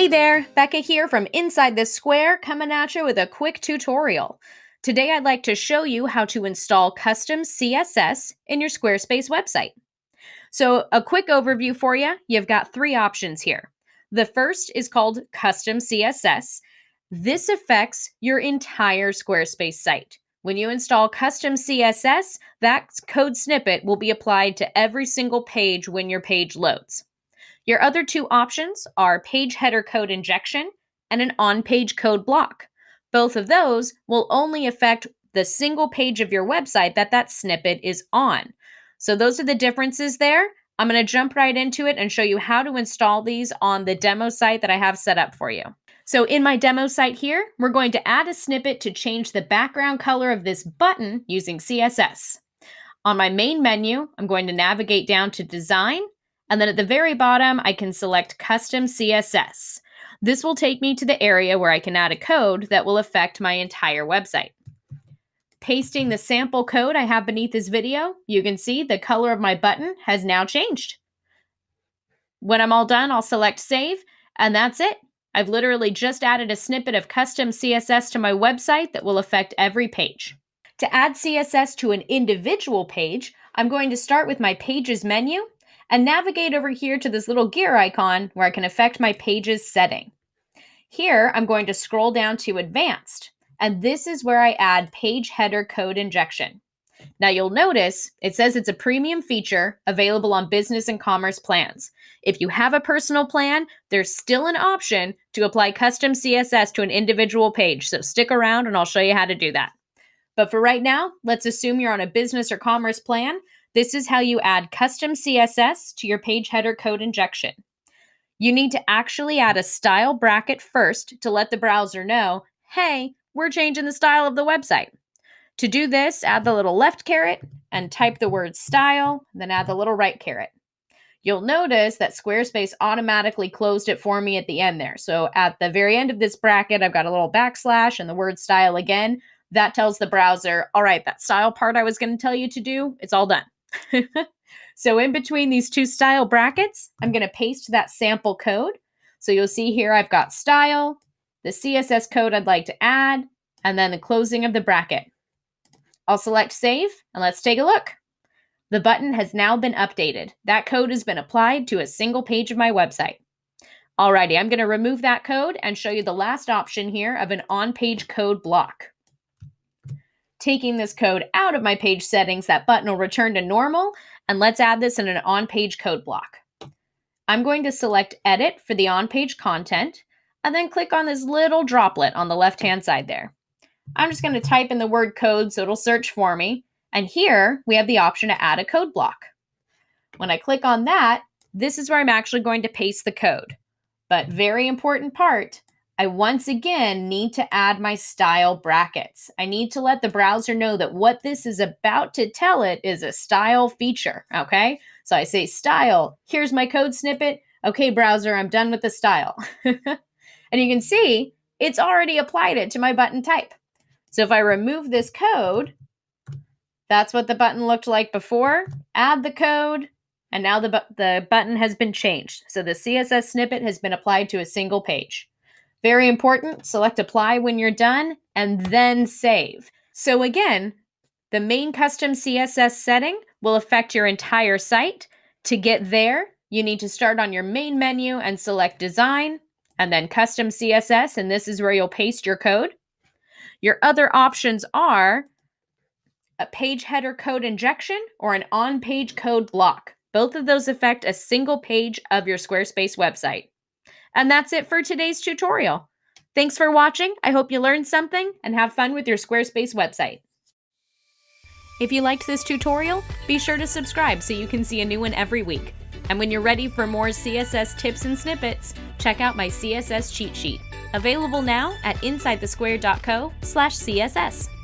Hey there, Becca here from Inside the Square, coming at you with a quick tutorial. Today I'd like to show you how to install custom CSS in your Squarespace website. So a quick overview for you, you've got three options here. The first is called Custom CSS. This affects your entire Squarespace site. When you install Custom CSS, that code snippet will be applied to every single page when your page loads. Your other two options are page header code injection and an on-page code block. Both of those will only affect the single page of your website that snippet is on. So those are the differences there. I'm going to jump right into it and show you how to install these on the demo site that I have set up for you. So in my demo site here, we're going to add a snippet to change the background color of this button using CSS. On my main menu, I'm going to navigate down to Design, and then at the very bottom, I can select Custom CSS. This will take me to the area where I can add a code that will affect my entire website. Pasting the sample code I have beneath this video, you can see the color of my button has now changed. When I'm all done, I'll select Save, and that's it. I've literally just added a snippet of custom CSS to my website that will affect every page. To add CSS to an individual page, I'm going to start with my Pages menu and navigate over here to this little gear icon where I can affect my page's setting. Here, I'm going to scroll down to Advanced, and this is where I add page header code injection. Now you'll notice it says it's a premium feature available on business and commerce plans. If you have a personal plan, there's still an option to apply custom CSS to an individual page, so stick around and I'll show you how to do that. But for right now, let's assume you're on a business or commerce plan. This is how you add custom CSS to your page header code injection. You need to actually add a style bracket first to let the browser know, hey, we're changing the style of the website. To do this, add the little left caret and type the word style, then add the little right caret. You'll notice that Squarespace automatically closed it for me at the end there. So at the very end of this bracket, I've got a little backslash and the word style again. That tells the browser, all right, that style part I was going to tell you to do, it's all done. So in between these two style brackets, I'm going to paste that sample code. So you'll see here I've got style, the CSS code I'd like to add, and then the closing of the bracket. I'll select Save, and let's take a look. The button has now been updated. That code has been applied to a single page of my website. Alrighty, I'm going to remove that code and show you the last option here of an on-page code block. Taking this code out of my page settings, that button will return to normal, and let's add this in an on-page code block. I'm going to select Edit for the on-page content, and then click on this little droplet on the left-hand side there. I'm just going to type in the word code so it'll search for me, and here we have the option to add a code block. When I click on that, this is where I'm actually going to paste the code. But very important part, I once again need to add my style brackets. I need to let the browser know that what this is about to tell it is a style feature, okay? So I say style, here's my code snippet. Okay, browser, I'm done with the style. And you can see it's already applied it to my button type. So if I remove this code, that's what the button looked like before. Add the code, and now the button has been changed. So the CSS snippet has been applied to a single page. Very important, select Apply when you're done, and then Save. So again, the main custom CSS setting will affect your entire site. To get there, you need to start on your main menu and select Design, and then Custom CSS, and this is where you'll paste your code. Your other options are a page header code injection or an on-page code block. Both of those affect a single page of your Squarespace website. And that's it for today's tutorial. Thanks for watching. I hope you learned something and have fun with your Squarespace website. If you liked this tutorial, be sure to subscribe so you can see a new one every week. And when you're ready for more CSS tips and snippets, check out my CSS cheat sheet, available now at insidethesquare.co/CSS.